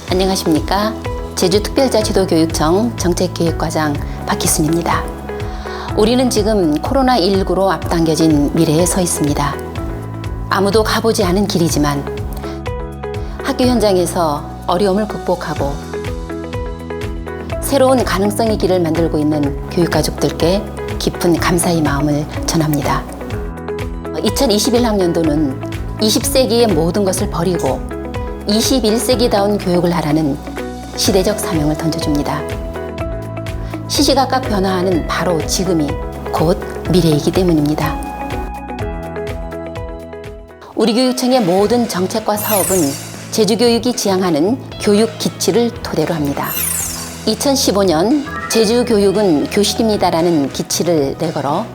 안녕하십니까. 제주특별자치도교육청 정책기획과장 박희순입니다. 우리는 지금 코로나19로 앞당겨진 미래에 서 있습니다. 아무도 가보지 않은 길이지만 학교 현장에서 어려움을 극복하고 새로운 가능성의 길을 만들고 있는 교육가족들께 깊은 감사의 마음을 전합니다. 2021학년도는 20세기의 모든 것을 버리고 21세기다운 교육을 하라는 시대적 사명을 던져줍니다. 시시각각 변화하는 바로 지금이 곧 미래이기 때문입니다. 우리 교육청의 모든 정책과 사업은 제주교육이 지향하는 교육 기치를 토대로 합니다. 2015년 제주교육은 교실입니다라는 기치를 내걸어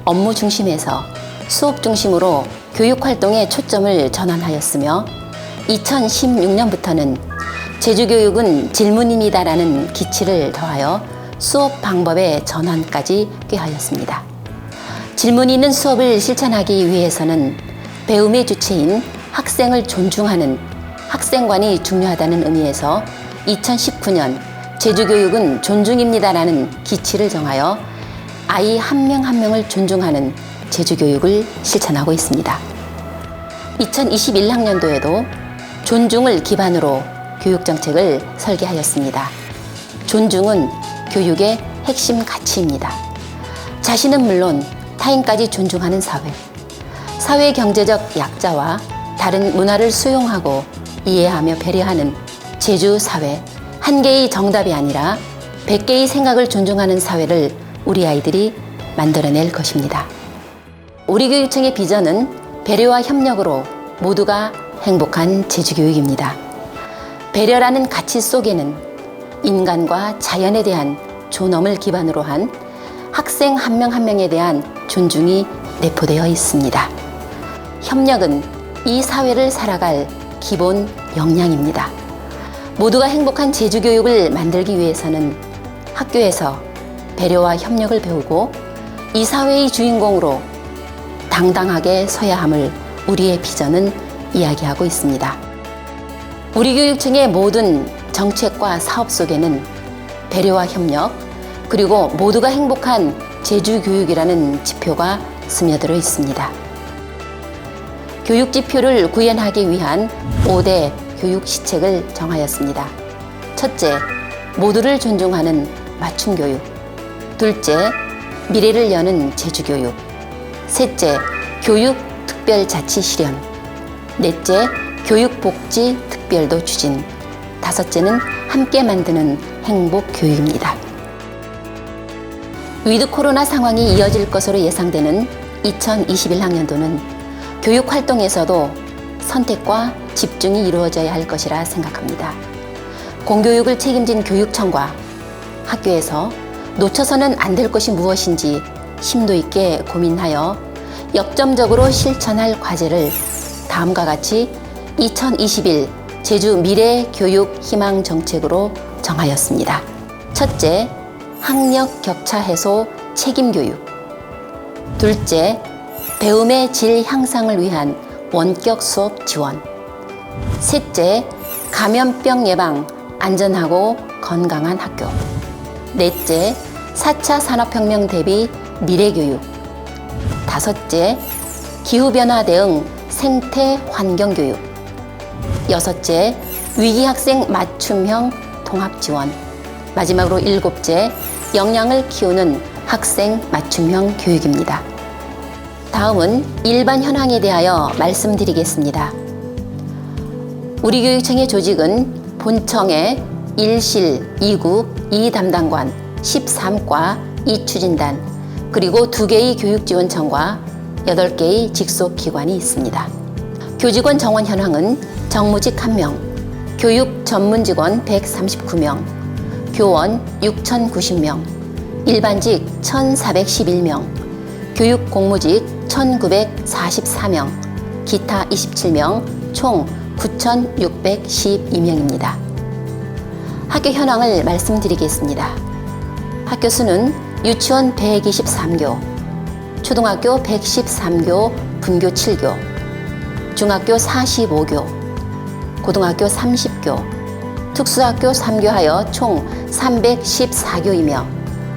업무 중심에서 수업 중심으로 교육활동에 초점을 전환하였으며 2016년부터는 제주교육은 질문입니다라는 기치를 더하여 수업 방법의 전환까지 꾀하였습니다. 질문이 있는 수업을 실천하기 위해서는 배움의 주체인 학생을 존중하는 학생관이 중요하다는 의미에서 2019년 제주교육은 존중입니다라는 기치를 정하여 아이 한 명 한 명을 존중하는 제주교육을 실천하고 있습니다. 2021학년도에도 존중을 기반으로 교육정책을 설계하였습니다. 존중은 교육의 핵심 가치입니다. 자신은 물론 타인까지 존중하는 사회, 사회 경제적 약자와 다른 문화를 수용하고 이해하며 배려하는 제주 사회, 한 개의 정답이 아니라 100개의 생각을 존중하는 사회를 우리 아이들이 만들어낼 것입니다. 우리 교육청의 비전은 배려와 협력으로 모두가 행복한 제주교육입니다. 배려라는 가치 속에는 인간과 자연에 대한 존엄을 기반으로 한 학생 한 명 한 명에 대한 존중이 내포되어 있습니다. 협력은 이 사회를 살아갈 기본 역량입니다. 모두가 행복한 제주교육을 만들기 위해서는 학교에서 배려와 협력을 배우고 이 사회의 주인공으로 당당하게 서야 함을 우리의 비전은 이야기하고 있습니다. 우리 교육청의 모든 정책과 사업 속에는 배려와 협력, 그리고 모두가 행복한 제주교육이라는 지표가 스며들어 있습니다. 교육지표를 구현하기 위한 5대 교육시책을 정하였습니다. 첫째, 모두를 존중하는 맞춤교육. 둘째, 미래를 여는 제주교육. 셋째, 교육특별자치 실현. 넷째, 교육복지특별도 추진. 다섯째는 함께 만드는 행복교육입니다. 위드 코로나 상황이 이어질 것으로 예상되는 2021학년도는 교육활동에서도 선택과 집중이 이루어져야 할 것이라 생각합니다. 공교육을 책임진 교육청과 학교에서 놓쳐서는 안 될 것이 무엇인지 심도 있게 고민하여 역점적으로 실천할 과제를 다음과 같이 2021 제주 미래교육 희망 정책으로 정하였습니다. 첫째, 학력 격차 해소 책임교육. 둘째, 배움의 질 향상을 위한 원격 수업 지원. 셋째, 감염병 예방, 안전하고 건강한 학교. 넷째, 4차 산업혁명 대비 미래교육. 다섯째, 기후변화 대응 생태 환경교육. 여섯째, 위기학생 맞춤형 통합지원. 마지막으로 일곱째, 역량을 키우는 학생 맞춤형 교육입니다. 다음은 일반 현황에 대하여 말씀드리겠습니다. 우리 교육청의 조직은 본청의 1실, 2국, 2담당관, 13과, 2추진단, 그리고 2개의 교육지원청과 8개의 직속기관이 있습니다. 교직원 정원 현황은 정무직 1명, 교육 전문직원 139명, 교원 6,090명, 일반직 1,411명, 교육 공무직 1,944명, 기타 27명, 총 9,612명입니다. 학교 현황을 말씀드리겠습니다. 학교 수는 유치원 123교, 초등학교 113교, 분교 7교, 중학교 45교, 고등학교 30교, 특수학교 3교하여 총 314교이며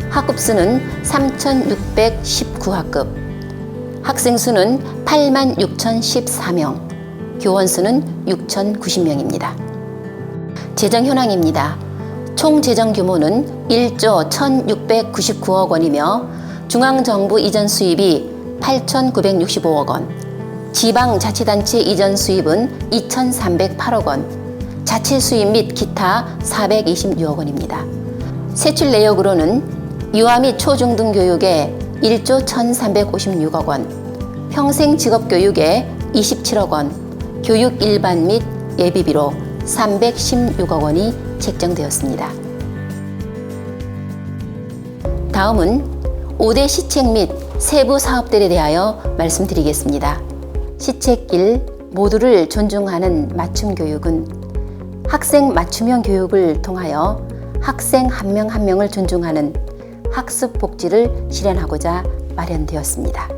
학급 수는 3,619학급, 학생 수는 86,014명, 교원 수는 6,090명입니다. 재정 현황입니다. 총 재정 규모는 1조 1,699억 원이며 중앙정부 이전 수입이 8,965억 원, 지방자치단체 이전 수입은 2,308억 원, 자체 수입 및 기타 426억 원입니다. 세출 내역으로는 유아 및 초중등 교육에 1조 1,356억 원, 평생 직업교육에 27억 원, 교육 일반 및 예비비로 316억 원이 책정되었습니다. 다음은 5대 시책 및 세부 사업들에 대하여 말씀드리겠습니다. 시책 1. 모두를 존중하는 맞춤 교육은 학생 맞춤형 교육을 통하여 학생 한 명 한 명을 존중하는 학습 복지를 실현하고자 마련되었습니다.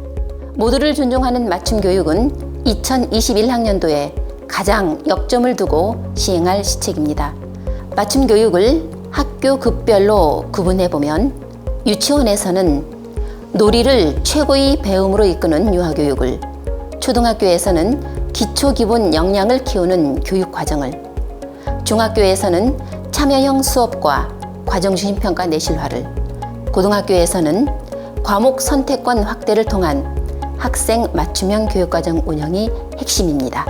모두를 존중하는 맞춤 교육은 2021학년도에 가장 역점을 두고 시행할 시책입니다. 맞춤 교육을 학교 급별로 구분해 보면 유치원에서는 놀이를 최고의 배움으로 이끄는 유아교육을, 초등학교에서는 기초 기본 역량을 키우는 교육 과정을, 중학교에서는 참여형 수업과 과정중심 평가 내실화를, 고등학교에서는 과목 선택권 확대를 통한 학생 맞춤형 교육과정 운영이 핵심입니다.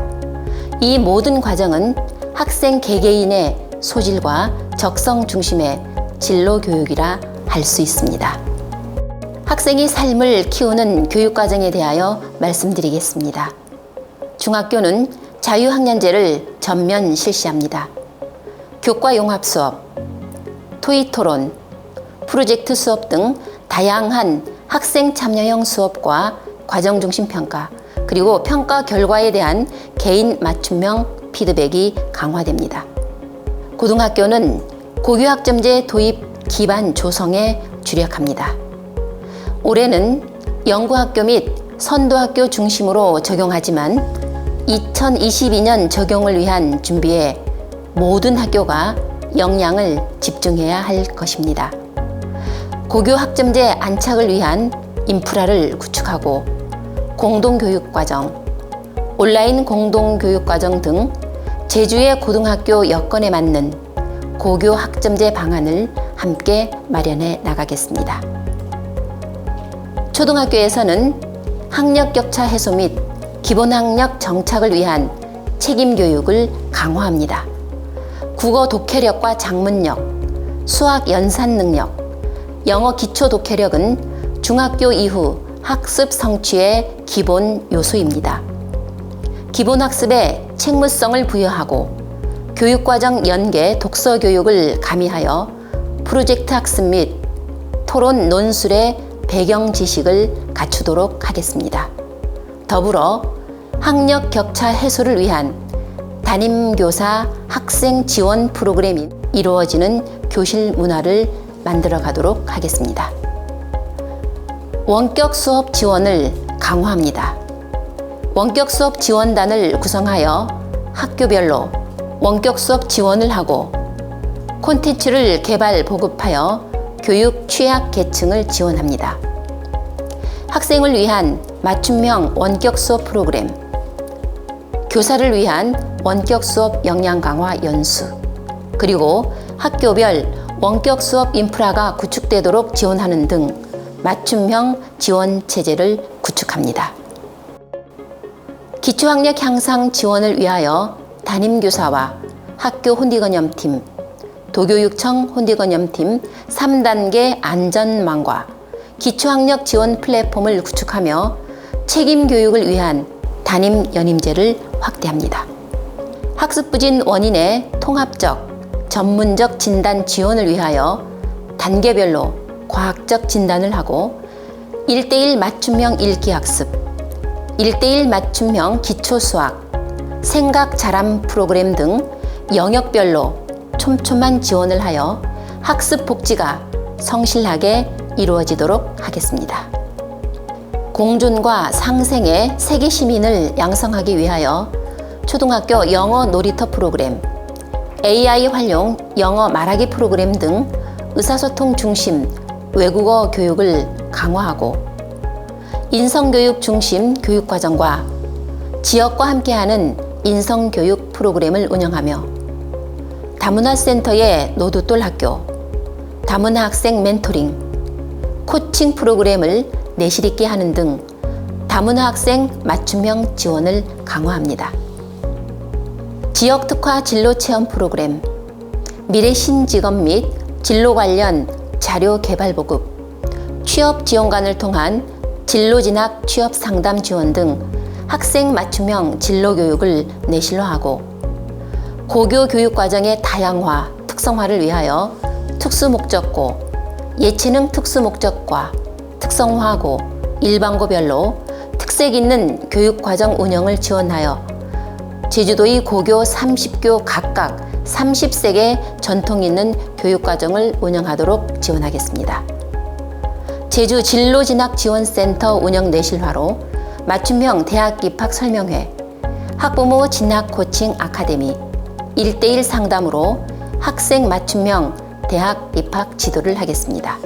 이 모든 과정은 학생 개개인의 소질과 적성 중심의 진로 교육이라 할 수 있습니다. 학생의 삶을 키우는 교육과정에 대하여 말씀드리겠습니다. 중학교는 자유학년제를 전면 실시합니다. 교과용합 수업, 토의 토론, 프로젝트 수업 등 다양한 학생 참여형 수업과 과정 중심 평가, 그리고 평가 결과에 대한 개인 맞춤형 피드백이 강화됩니다. 고등학교는 고교학점제 도입 기반 조성에 주력합니다. 올해는 연구학교 및 선도학교 중심으로 적용하지만 2022년 적용을 위한 준비에 모든 학교가 역량을 집중해야 할 것입니다. 고교학점제 안착을 위한 인프라를 구축하고 공동교육과정, 온라인 공동교육과정 등 제주의 고등학교 여건에 맞는 고교학점제 방안을 함께 마련해 나가겠습니다. 초등학교에서는 학력 격차 해소 및 기본학력 정착을 위한 책임교육을 강화합니다. 국어 독해력과 작문력, 수학 연산 능력, 영어 기초 독해력은 중학교 이후 학습 성취의 기본 요소입니다. 기본학습에 책무성을 부여하고 교육과정 연계 독서 교육을 가미하여 프로젝트 학습 및 토론 논술의 배경 지식을 갖추도록 하겠습니다. 더불어 학력 격차 해소를 위한 담임교사 학생 지원 프로그램이 이루어지는 교실 문화를 만들어 가도록 하겠습니다. 원격 수업 지원을 강화합니다. 원격 수업 지원단을 구성하여 학교별로 원격 수업 지원을 하고 콘텐츠를 개발 보급하여 교육 취약 계층을 지원합니다. 학생을 위한 맞춤형 원격 수업 프로그램, 교사를 위한 원격 수업 역량 강화 연수, 그리고 학교별 원격 수업 인프라가 구축되도록 지원하는 등 맞춤형 지원 체제를 구축합니다. 기초학력 향상 지원을 위하여 담임교사와 학교 혼디건염팀, 도교육청 혼디건염팀 3단계 안전망과 기초학력 지원 플랫폼을 구축하며 책임교육을 위한 담임연임제를 확대합니다. 학습부진 원인의 통합적, 전문적 진단 지원을 위하여 단계별로 과학적 진단을 하고 1:1 맞춤형 읽기학습, 1:1 맞춤형 기초수학, 생각 자람 프로그램 등 영역별로 촘촘한 지원을 하여 학습 복지가 성실하게 이루어지도록 하겠습니다. 공존과 상생의 세계 시민을 양성하기 위하여 초등학교 영어 놀이터 프로그램, AI 활용 영어 말하기 프로그램 등 의사소통 중심 외국어 교육을 강화하고 인성교육 중심 교육과정과 지역과 함께하는 인성교육 프로그램을 운영하며 다문화센터의 노두돌 학교, 다문화 학생 멘토링, 코칭 프로그램을 내실 있게 하는 등 다문화 학생 맞춤형 지원을 강화합니다. 지역 특화 진로 체험 프로그램, 미래 신직업 및 진로 관련 자료 개발 보급, 취업 지원관을 통한 진로 진학 취업 상담 지원 등 학생 맞춤형 진로 교육을 내실로 하고 고교 교육 과정의 다양화, 특성화를 위하여 특수목적고, 예체능 특수목적과, 특성화고, 일반고별로 특색 있는 교육과정 운영을 지원하여 제주도의 고교 30교 각각 30색의 전통 있는 교육과정을 운영하도록 지원하겠습니다. 제주 진로진학지원센터 운영 내실화로 맞춤형 대학 입학 설명회, 학부모 진학 코칭 아카데미, 1:1 상담으로 학생 맞춤형 대학 입학 지도를 하겠습니다.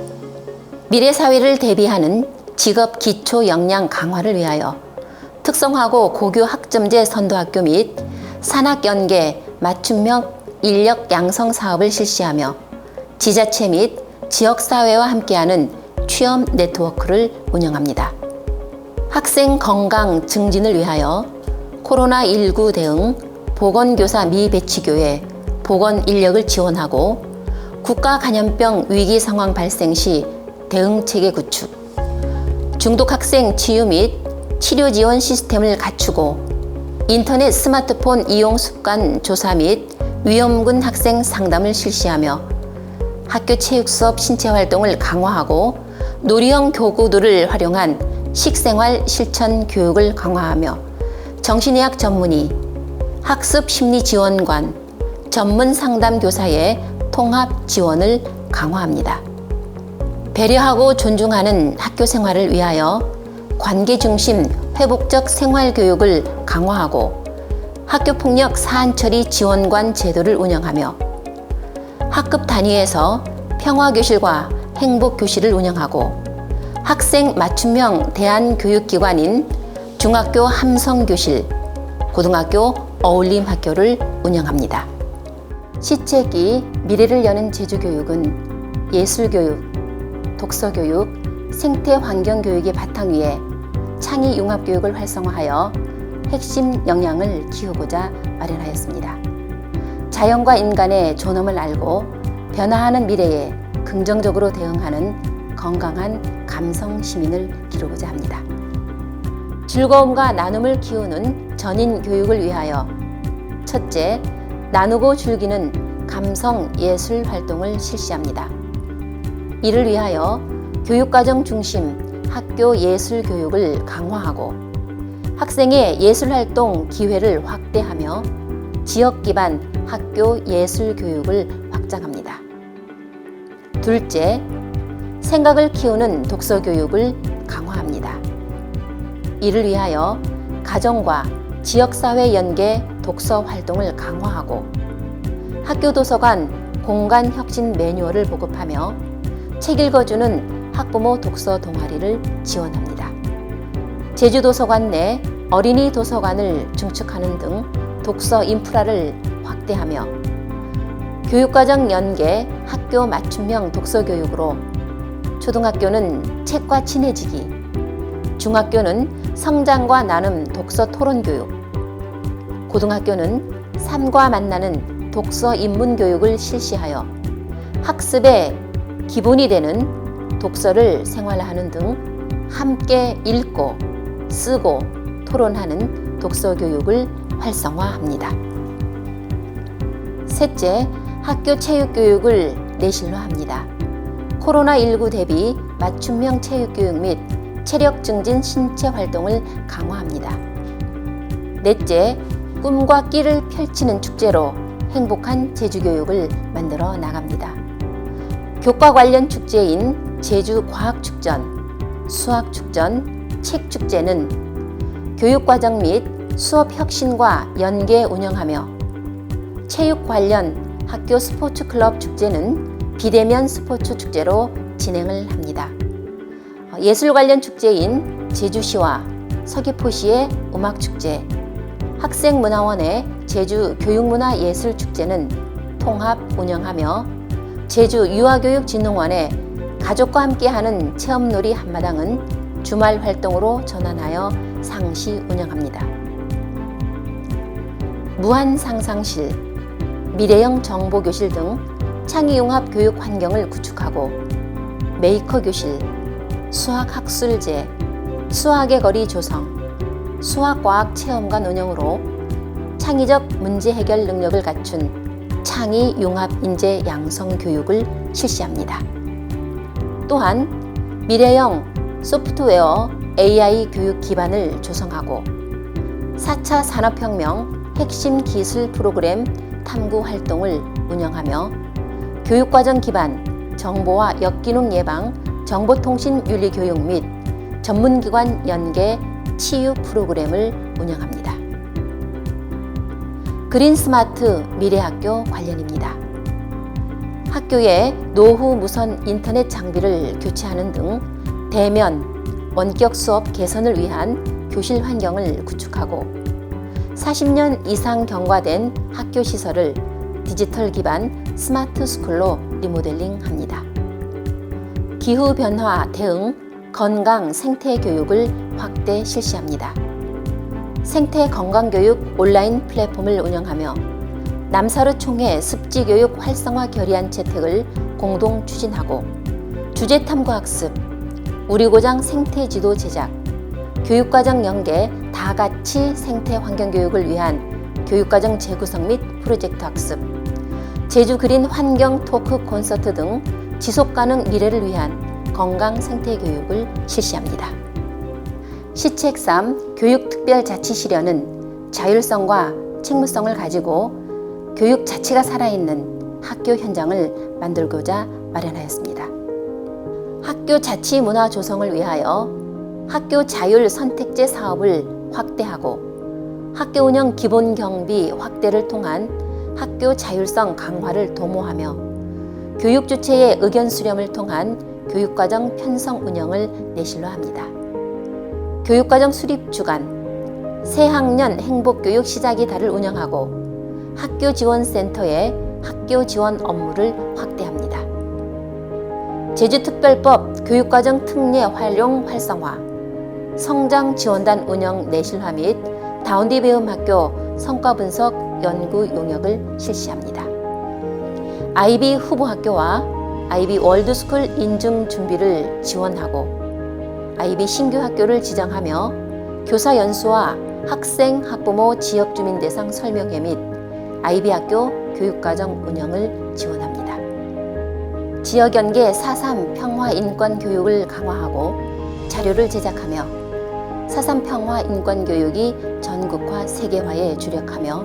미래 사회를 대비하는 직업 기초 역량 강화를 위하여 특성화고 고교 학점제 선도학교 및 산학 연계 맞춤형 인력 양성 사업을 실시하며 지자체 및 지역사회와 함께하는 취업 네트워크를 운영합니다. 학생 건강 증진을 위하여 코로나19 대응 보건교사 미배치교회 보건 인력을 지원하고 국가 감염병 위기 상황 발생 시 대응 체계 구축, 중독 학생 치유 및 치료 지원 시스템을 갖추고 인터넷 스마트폰 이용 습관 조사 및 위험군 학생 상담을 실시하며 학교 체육 수업 신체 활동을 강화하고 놀이형 교구들을 활용한 식생활 실천 교육을 강화하며 정신의학 전문의, 학습 심리 지원관, 전문 상담 교사의 통합 지원을 강화합니다. 배려하고 존중하는 학교 생활을 위하여 관계 중심 회복적 생활 교육을 강화하고 학교폭력 사안 처리 지원관 제도를 운영하며 학급 단위에서 평화교실과 행복교실을 운영하고 학생 맞춤형 대안교육기관인 중학교 함성교실, 고등학교 어울림학교를 운영합니다. 시책이 미래를 여는 제주교육은 예술교육, 독서교육, 생태환경교육의 바탕 위에 창의융합교육을 활성화하여 핵심 역량을 키우고자 마련하였습니다. 자연과 인간의 존엄을 알고 변화하는 미래에 긍정적으로 대응하는 건강한 감성 시민을 기르고자 합니다. 즐거움과 나눔을 키우는 전인 교육을 위하여 첫째, 나누고 즐기는 감성 예술 활동을 실시합니다. 이를 위하여 교육과정 중심 학교 예술 교육을 강화하고 학생의 예술활동 기회를 확대하며 지역 기반 학교 예술 교육을 확장합니다. 둘째, 생각을 키우는 독서 교육을 강화합니다. 이를 위하여 가정과 지역사회 연계 독서 활동을 강화하고 학교 도서관 공간 혁신 매뉴얼을 보급하며 책 읽어주는 학부모 독서 동아리를 지원합니다. 제주도서관 내 어린이 도서관을 증축하는 등 독서 인프라를 확대하며 교육과정 연계 학교 맞춤형 독서 교육으로 초등학교는 책과 친해지기, 중학교는 성장과 나눔 독서 토론 교육, 고등학교는 삶과 만나는 독서 입문 교육을 실시하여 학습의 기본이 되는 독서를 생활화하는 등 함께 읽고 쓰고 토론하는 독서 교육을 활성화합니다. 셋째, 학교 체육 교육을 내실화합니다. 코로나19 대비 맞춤형 체육 교육 및 체력 증진 신체 활동을 강화합니다. 넷째, 꿈과 끼를 펼치는 축제로 행복한 제주교육을 만들어 나갑니다. 교과 관련 축제인 제주과학축전, 수학축전, 책축제는 교육과정 및 수업 혁신과 연계 운영하며 체육 관련 학교 스포츠 클럽 축제는 비대면 스포츠 축제로 진행을 합니다. 예술 관련 축제인 제주시와 서귀포시의 음악축제, 학생문화원의 제주 교육문화예술축제는 통합 운영하며 제주 유아교육진흥원의 가족과 함께하는 체험놀이 한마당은 주말 활동으로 전환하여 상시 운영합니다. 무한상상실, 미래형 정보교실 등 창의융합 교육 환경을 구축하고 메이커교실, 수학학술제, 수학의 거리 조성, 수학과학 체험관 운영으로 창의적 문제 해결 능력을 갖춘 창의융합 인재 양성 교육을 실시합니다. 또한 미래형 소프트웨어 AI 교육 기반을 조성하고 4차 산업혁명 핵심 기술 프로그램 탐구 활동을 운영하며 교육과정 기반 정보와 역기능 예방 정보통신윤리 교육 및 전문기관 연계 치유 프로그램을 운영합니다. 그린스마트 미래학교 관련입니다. 학교의 노후 무선 인터넷 장비를 교체하는 등 대면, 원격 수업 개선을 위한 교실 환경을 구축하고 40년 이상 경과된 학교 시설을 디지털 기반 스마트 스쿨로 리모델링합니다. 기후변화 대응, 건강 생태 교육을 확대 실시합니다. 생태 건강교육 온라인 플랫폼을 운영하며 남사루 총회 습지교육 활성화 결의안 채택을 공동 추진하고 주제탐구학습, 우리고장 생태지도 제작, 교육과정 연계 다가치 생태환경교육을 위한 교육과정 재구성 및 프로젝트 학습, 제주그린 환경 토크 콘서트 등 지속가능 미래를 위한 건강 생태교육을 실시합니다. 시책3 교육특별자치실현은 자율성과 책무성을 가지고 교육 자체가 살아있는 학교 현장을 만들고자 마련하였습니다. 학교 자치 문화 조성을 위하여 학교 자율 선택제 사업을 확대하고 학교 운영 기본 경비 확대를 통한 학교 자율성 강화를 도모하며 교육 주체의 의견 수렴을 통한 교육과정 편성 운영을 내실로 합니다. 교육과정 수립 주간, 새학년 행복교육 시작이 달을 운영하고 학교 지원센터의 학교 지원 업무를 확대합니다. 제주특별법 교육과정 특례 활용 활성화, 성장 지원단 운영 내실화 및 다운디 배움학교 성과 분석 연구 용역을 실시합니다. IB 후보학교와 IB 월드스쿨 인증 준비를 지원하고 IB 신규 학교를 지정하며 교사 연수와 학생, 학부모, 지역주민 대상 설명회 및 IB 학교 교육과정 운영을 지원합니다. 지역연계 4.3 평화 인권 교육을 강화하고 자료를 제작하며 4.3 평화 인권 교육이 전국화 세계화에 주력하며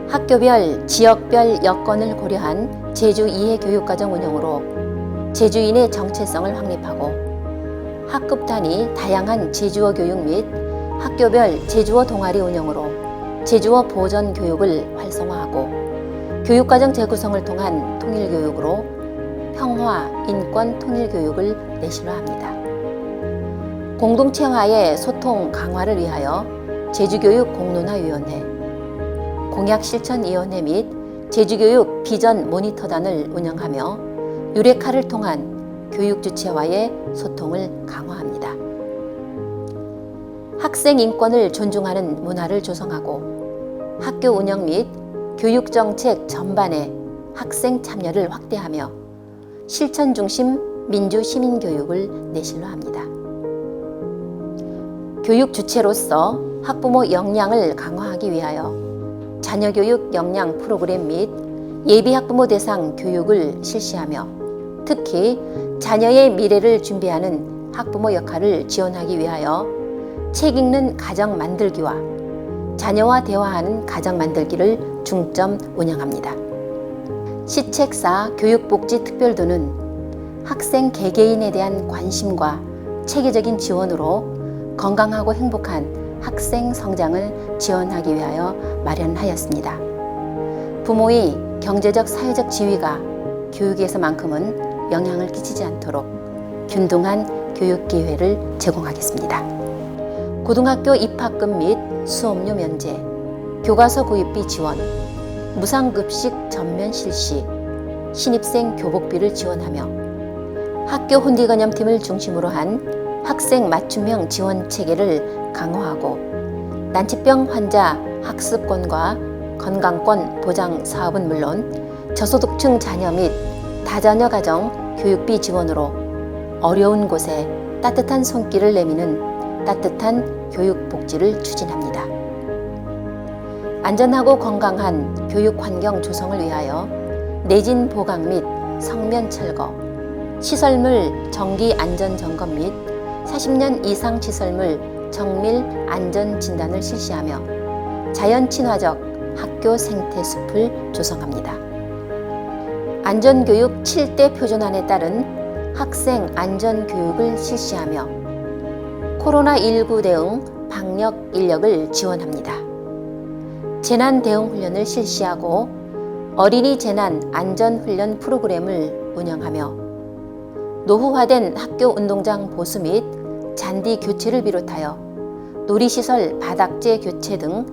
학교별, 지역별 여건을 고려한 제주 이해 교육과정 운영으로 제주인의 정체성을 확립하고 학급 단위 다양한 제주어 교육 및 학교별 제주어 동아리 운영으로 제주어 보전 교육을 활성화하고 교육과정 재구성을 통한 통일교육으로 평화, 인권, 통일교육을 내실화합니다. 공동체와의 소통 강화를 위하여 제주교육 공론화위원회, 공약실천위원회 및 제주교육 비전 모니터단을 운영하며 유레카를 통한 교육 주체와의 소통을 강화합니다. 학생 인권을 존중하는 문화를 조성하고 학교 운영 및 교육정책 전반에 학생 참여를 확대하며 실천 중심 민주 시민교육을 내실로 합니다. 교육 주체로서 학부모 역량을 강화하기 위하여 자녀교육 역량 프로그램 및 예비 학부모 대상 교육을 실시하며 특히 자녀의 미래를 준비하는 학부모 역할을 지원하기 위하여 책 읽는 가정 만들기와 자녀와 대화하는 가정 만들기를 중점 운영합니다. 시책4 교육복지특별도는 학생 개개인에 대한 관심과 체계적인 지원으로 건강하고 행복한 학생 성장을 지원하기 위하여 마련하였습니다. 부모의 경제적 사회적 지위가 교육에서만큼은 영향을 끼치지 않도록 균등한 교육 기회를 제공하겠습니다. 고등학교 입학금 및 수업료 면제, 교과서 구입비 지원, 무상급식 전면 실시, 신입생 교복비를 지원하며 학교 혼기건염팀을 중심으로 한 학생 맞춤형 지원 체계를 강화하고 난치병 환자 학습권과 건강권 보장 사업은 물론 저소득층 자녀 및 다자녀 가정 교육비 지원으로 어려운 곳에 따뜻한 손길을 내미는 따뜻한 교육 복지를 추진합니다. 안전하고 건강한 교육 환경 조성을 위하여 내진 보강 및 성면 철거, 시설물 정기 안전 점검 및 40년 이상 시설물 정밀 안전 진단을 실시하며 자연 친화적 학교 생태 숲을 조성합니다. 안전교육 7대 표준안에 따른 학생 안전교육을 실시하며 코로나19 대응 방역 인력을 지원합니다. 재난 대응 훈련을 실시하고 어린이 재난 안전훈련 프로그램을 운영하며 노후화된 학교 운동장 보수 및 잔디 교체를 비롯하여 놀이시설 바닥재 교체 등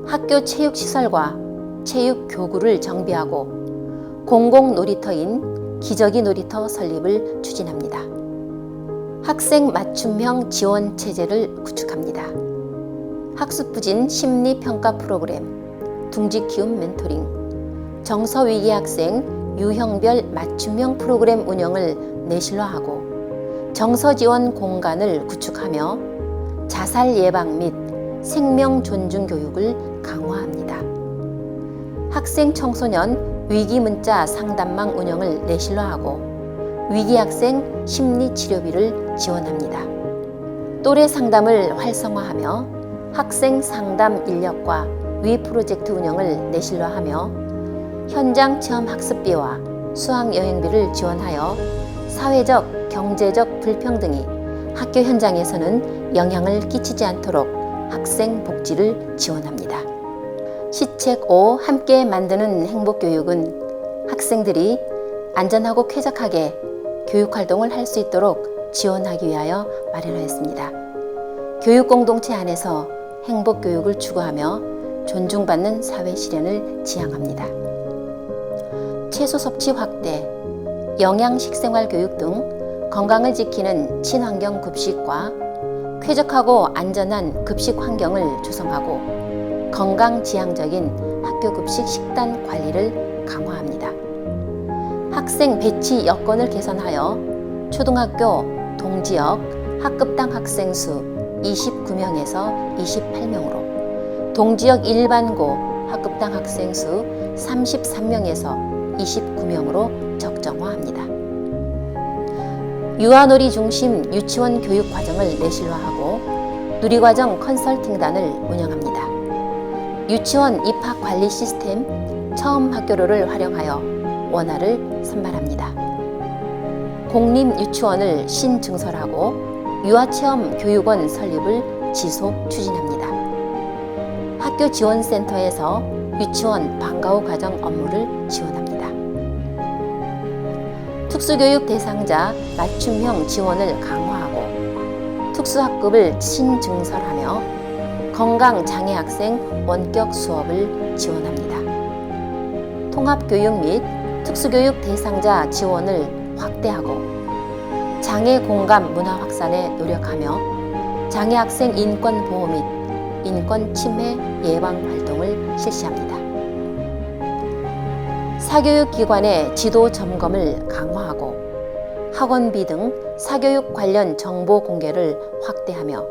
학교 체육시설과 체육교구를 정비하고 공공놀이터인 기저귀 놀이터 설립을 추진합니다. 학생 맞춤형 지원 체제를 구축합니다. 학습부진 심리평가 프로그램, 둥지키움 멘토링, 정서위기 학생 유형별 맞춤형 프로그램 운영을 내실화하고 정서지원 공간을 구축하며 자살 예방 및 생명 존중 교육을 강화합니다. 학생 청소년 위기 문자 상담망 운영을 내실화하고 위기 학생 심리 치료비를 지원합니다. 또래 상담을 활성화하며 학생 상담 인력과 위 프로젝트 운영을 내실화하며 현장 체험 학습비와 수학 여행비를 지원하여 사회적, 경제적 불평등이 학교 현장에서는 영향을 끼치지 않도록 학생 복지를 지원합니다. 시책 5 함께 만드는 행복교육은 학생들이 안전하고 쾌적하게 교육활동을 할 수 있도록 지원하기 위하여 마련하였습니다. 교육공동체 안에서 행복교육을 추구하며 존중받는 사회 실현을 지향합니다. 채소 섭취 확대, 영양식생활 교육 등 건강을 지키는 친환경 급식과 쾌적하고 안전한 급식 환경을 조성하고 건강지향적인 학교 급식 식단 관리를 강화합니다. 학생 배치 여건을 개선하여 초등학교 동지역 학급당 학생 수 29명에서 28명으로 동지역 일반고 학급당 학생 수 33명에서 29명으로 적정화합니다. 유아놀이 중심 유치원 교육 과정을 내실화하고 누리과정 컨설팅단을 운영합니다. 유치원 입학 관리 시스템 처음 학교로를 활용하여 원화를 선발합니다. 공립유치원을 신증설하고 유아체험 교육원 설립을 지속 추진합니다. 학교 지원센터에서 유치원 방과 후 과정 업무를 지원합니다. 특수교육 대상자 맞춤형 지원을 강화하고 특수학급을 신증설하며 건강장애 학생 원격 수업을 지원합니다. 통합교육 및 특수교육 대상자 지원을 확대하고 장애 공감 문화 확산에 노력하며 장애 학생 인권 보호 및 인권 침해 예방 활동을 실시합니다. 사교육기관의 지도 점검을 강화하고 학원비 등 사교육 관련 정보 공개를 확대하며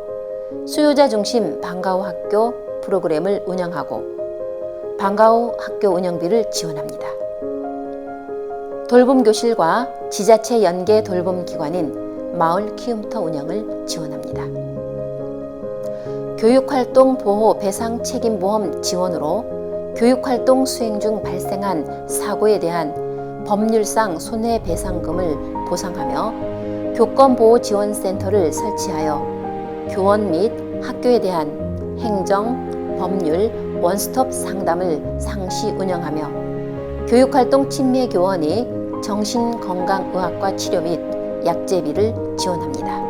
수요자 중심 방과 후 학교 프로그램을 운영하고 방과 후 학교 운영비를 지원합니다. 돌봄교실과 지자체 연계 돌봄기관인 마을 키움터 운영을 지원합니다. 교육활동 보호 배상 책임보험 지원으로 교육활동 수행 중 발생한 사고에 대한 법률상 손해배상금을 보상하며 교권보호지원센터를 설치하여 교원 및 학교에 대한 행정, 법률, 원스톱 상담을 상시 운영하며 교육활동 친매교원이 정신건강의학과 치료 및 약제비를 지원합니다.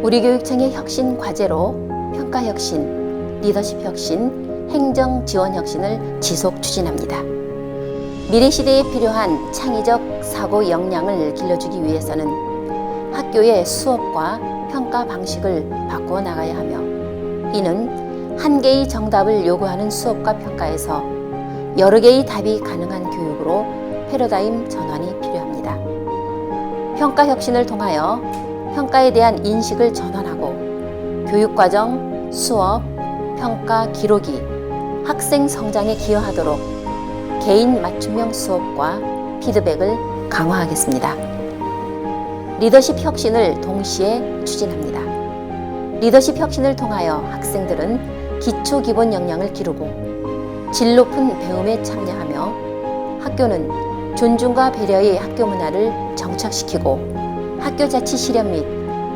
우리 교육청의 혁신 과제로 평가혁신, 리더십혁신, 행정지원혁신을 지속 추진합니다. 미래 시대에 필요한 창의적 사고 역량을 길러주기 위해서는 학교의 수업과 평가 방식을 바꾸어 나가야 하며, 이는 한 개의 정답을 요구하는 수업과 평가에서 여러 개의 답이 가능한 교육으로 패러다임 전환이 필요합니다. 평가 혁신을 통하여 평가에 대한 인식을 전환하고 교육과정, 수업, 평가 기록이 학생 성장에 기여하도록 개인 맞춤형 수업과 피드백을 강화하겠습니다. 리더십 혁신을 동시에 추진합니다. 리더십 혁신을 통하여 학생들은 기초 기본 역량을 기르고 질 높은 배움에 참여하며 학교는 존중과 배려의 학교 문화를 정착시키고 학교 자치 실현 및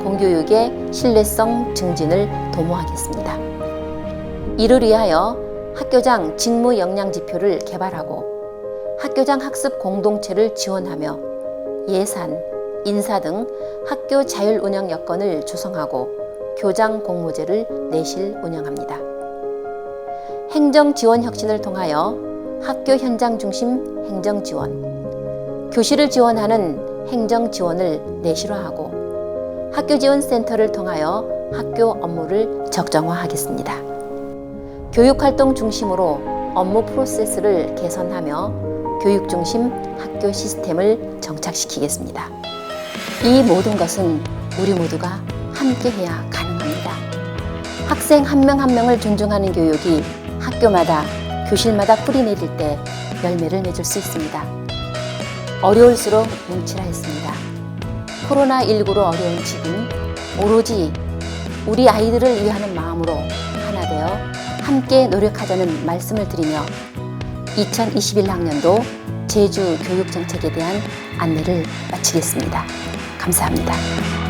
공교육의 신뢰성 증진을 도모하겠습니다. 이를 위하여 학교장 직무 역량 지표를 개발하고 학교장 학습 공동체를 지원하며 예산, 인사 등 학교 자율 운영 여건을 조성하고 교장 공모제를 내실 운영합니다. 행정 지원 혁신을 통하여 학교 현장 중심 행정 지원, 교실을 지원하는 행정 지원을 내실화하고 학교 지원 센터를 통하여 학교 업무를 적정화하겠습니다. 교육활동 중심으로 업무 프로세스를 개선하며 교육 중심 학교 시스템을 정착시키겠습니다. 이 모든 것은 우리 모두가 함께해야 가능합니다. 학생 한 명 한 명을 존중하는 교육이 학교마다, 교실마다 뿌리 내릴 때 열매를 맺을 수 있습니다. 어려울수록 뭉치라 했습니다. 코로나19로 어려운 지금 오로지 우리 아이들을 위하는 마음으로 하나 되어 함께 노력하자는 말씀을 드리며 2021학년도 제주 교육정책에 대한 안내를 마치겠습니다. 감사합니다.